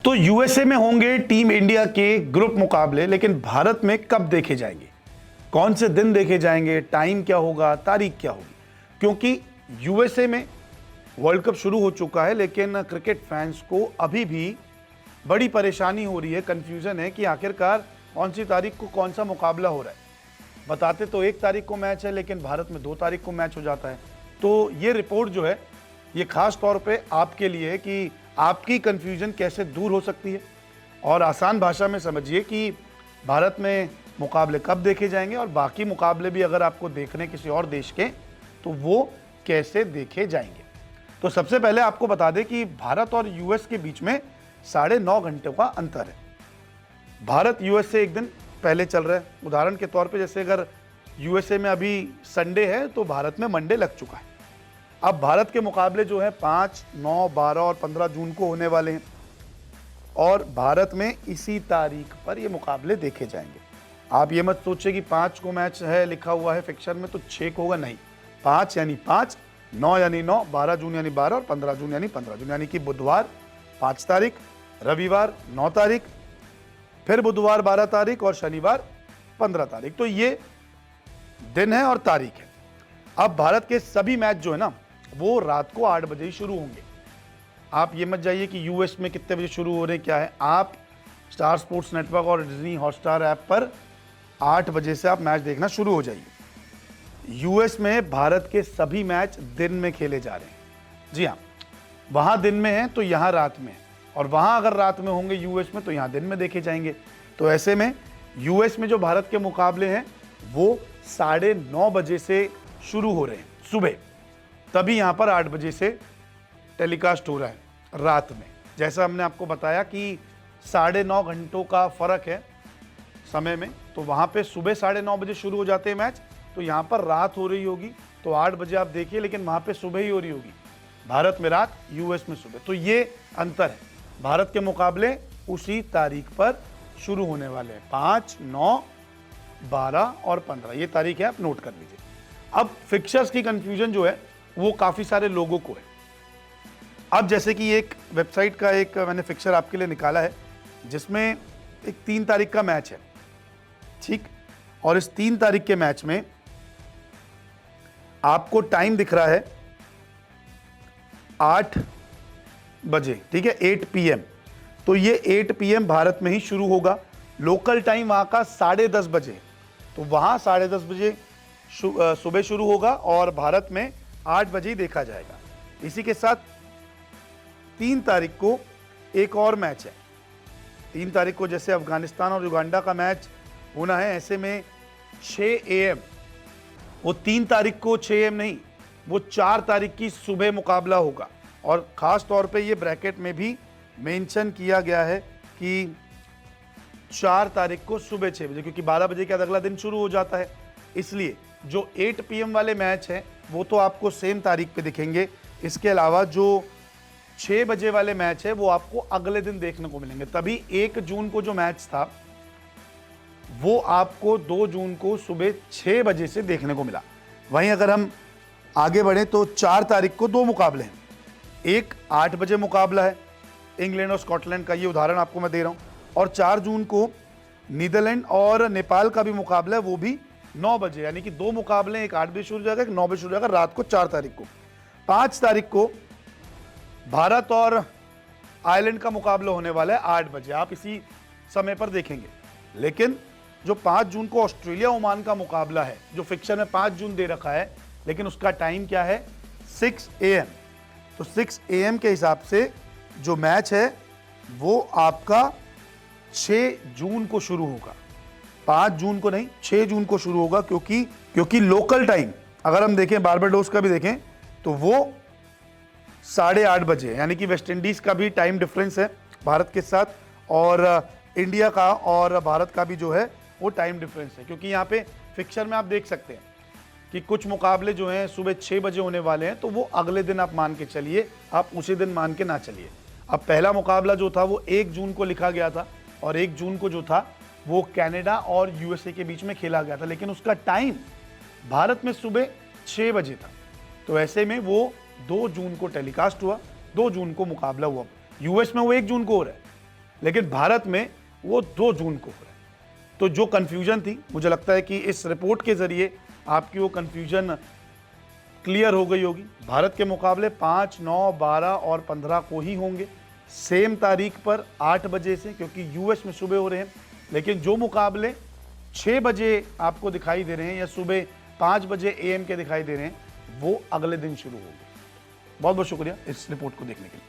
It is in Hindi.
तो यूएसए में होंगे टीम इंडिया के ग्रुप मुकाबले, लेकिन भारत में कब देखे जाएंगे, कौन से दिन देखे जाएंगे, टाइम क्या होगा, तारीख क्या होगी? क्योंकि यूएसए में वर्ल्ड कप शुरू हो चुका है, लेकिन क्रिकेट फैंस को अभी भी बड़ी परेशानी हो रही है, कंफ्यूजन है कि आखिरकार कौन सी तारीख को कौन सा मुकाबला हो रहा है। बताते तो 1 तारीख को मैच है, लेकिन भारत में 2 तारीख को मैच हो जाता है। तो ये रिपोर्ट जो है ये खास तौर पे आपके लिए है कि आपकी कंफ्यूजन कैसे दूर हो सकती है, और आसान भाषा में समझिए कि भारत में मुकाबले कब देखे जाएंगे और बाकी मुकाबले भी अगर आपको देखने किसी और देश के, तो वो कैसे देखे जाएंगे। तो सबसे पहले आपको बता दें कि भारत और यूएस के बीच में 9.5 घंटे का अंतर है। भारत यूएस से एक दिन पहले चल रहा है। उदाहरण के तौर पे जैसे अगर यूएसए में अभी संडे है तो भारत में मंडे लग चुका है। अब भारत के मुकाबले जो है 5, 9, 12 और 15 जून को होने वाले हैं, और भारत में इसी तारीख पर ये मुकाबले देखे जाएंगे। आप ये मत सोचिए कि 5 को मैच है लिखा हुआ है फिक्चर में तो 6 को होगा, नहीं। 5 यानी 5, 9 यानी 9, 12 जून यानी 12 और 15 जून यानी 15 जून, यानी कि बुधवार 5 तारीख, रविवार 9 तारीख, फिर बुधवार 12 तारीख और शनिवार 15 तारीख। तो ये दिन है और तारीख है। अब भारत के सभी मैच जो है ना वो रात को 8 बजे ही शुरू होंगे। आप ये मत जाइए कि यूएस में कितने बजे शुरू हो रहे हैं क्या है। आप स्टार स्पोर्ट्स नेटवर्क और डिज्नी हॉटस्टार ऐप पर 8 बजे से आप मैच देखना शुरू हो जाइए। यूएस में भारत के सभी मैच दिन में खेले जा रहे हैं। जी हाँ, वहाँ दिन में है तो यहाँ रात में है, और वहाँ अगर रात में होंगे यूएस में तो यहाँ दिन में देखे जाएंगे। तो ऐसे में यूएस में जो भारत के मुकाबले हैं वो 9:30 बजे से शुरू हो रहे हैं सुबह, तभी यहाँ पर 8 बजे से टेलीकास्ट हो रहा है रात में। जैसा हमने आपको बताया कि 9.5 घंटों का फ़र्क है समय में, तो वहाँ पे सुबह 9:30 बजे शुरू हो जाते हैं मैच, तो यहाँ पर रात हो रही होगी तो 8 बजे आप देखिए, लेकिन वहाँ पे सुबह ही हो रही होगी। भारत में रात, यूएस में सुबह, तो ये अंतर है। भारत के मुकाबले उसी तारीख पर शुरू होने वाले हैं, 5, 9, 12 और 15, ये तारीख है, आप नोट कर लीजिए। अब फिक्चर्स की कंफ्यूजन जो है वो काफ़ी सारे लोगों को है। अब जैसे कि एक वेबसाइट का एक मैंने फिक्चर आपके लिए निकाला है जिसमें एक 3 तारीख का मैच है, ठीक, और इस 3 तारीख के मैच में आपको टाइम दिख रहा है 8 बजे, ठीक है, 8 PM। तो ये 8 PM भारत में ही शुरू होगा। लोकल टाइम वहाँ का 10:30 बजे, तो वहाँ 10:30 बजे सुबह शुरू होगा और भारत में 8 बजे ही देखा जाएगा। इसी के साथ 3 तारीख को एक और मैच है। 3 तारीख को जैसे अफगानिस्तान और युगांडा का मैच होना है, ऐसे में 6 AM, वो 3 तारीख को 6 AM नहीं, वो 4 तारीख की सुबह मुकाबला होगा। और ख़ास तौर पे ये ब्रैकेट में भी मेंशन किया गया है कि 4 तारीख को सुबह 6 बजे, क्योंकि 12 बजे के बाद अगला दिन शुरू हो जाता है। इसलिए जो 8 PM वाले मैच हैं वो तो आपको सेम तारीख पे दिखेंगे। इसके अलावा जो 6 बजे वाले मैच है वो आपको अगले दिन देखने को मिलेंगे। तभी 1 जून को जो मैच था वो आपको 2 जून को सुबह 6 बजे से देखने को मिला। वहीं अगर हम आगे बढ़ें तो 4 तारीख को 2 मुकाबले हैं। एक 8 बजे मुकाबला है इंग्लैंड और स्कॉटलैंड का, ये उदाहरण आपको मैं दे रहा हूँ, और 4 जून को नीदरलैंड और नेपाल का भी मुकाबला है, वो भी 9 बजे, यानी कि 2 मुकाबले, एक 8 बजे शुरू हो जाएगा, एक 9 बजे शुरू हो जाएगा रात को 4 तारीख को। 5 तारीख को भारत और आयरलैंड का मुकाबला होने वाला है 8 बजे, आप इसी समय पर देखेंगे। लेकिन जो 5 जून को ऑस्ट्रेलिया ओमान का मुकाबला है, जो फिक्चर में 5 जून दे रखा है, लेकिन उसका टाइम क्या है, 6 AM। तो 6 AM के हिसाब से जो मैच है वो आपका 6 जून को शुरू होगा, 5 जून को नहीं, 6 जून को शुरू होगा, क्योंकि लोकल टाइम अगर हम देखें, बारबाडोस का भी देखें, तो वो 8:30 बजे, यानी कि वेस्ट इंडीज़ का भी टाइम डिफरेंस है भारत के साथ, और इंडिया का और भारत का भी जो है वो टाइम डिफरेंस है। क्योंकि यहाँ पे फिक्चर में आप देख सकते हैं कि कुछ मुकाबले जो हैं सुबह 6 बजे होने वाले हैं, तो वो अगले दिन आप मान के चलिए, आप उसी दिन मान के ना चलिए। अब पहला मुकाबला जो था वो 1 जून को लिखा गया था, और 1 जून को जो था वो कनाडा और यूएसए के बीच में खेला गया था, लेकिन उसका टाइम भारत में सुबह 6 बजे था। तो ऐसे में वो 2 जून को टेलीकास्ट हुआ, 2 जून को मुकाबला हुआ। यूएस में वो 1 जून को हो रहा है, लेकिन भारत में वो 2 जून को हो रहा है। तो जो कन्फ्यूजन थी, मुझे लगता है कि इस रिपोर्ट के जरिए आपकी वो कन्फ्यूजन क्लियर हो गई होगी। भारत के मुकाबले 5, 9, 12 और 15 को ही होंगे, सेम तारीख पर 8 बजे से, क्योंकि यूएस में सुबह हो रहे हैं। लेकिन जो मुकाबले 6 बजे आपको दिखाई दे रहे हैं या सुबह 5 बजे एएम के दिखाई दे रहे हैं, वो अगले दिन शुरू होंगे। बहुत बहुत शुक्रिया इस रिपोर्ट को देखने के लिए।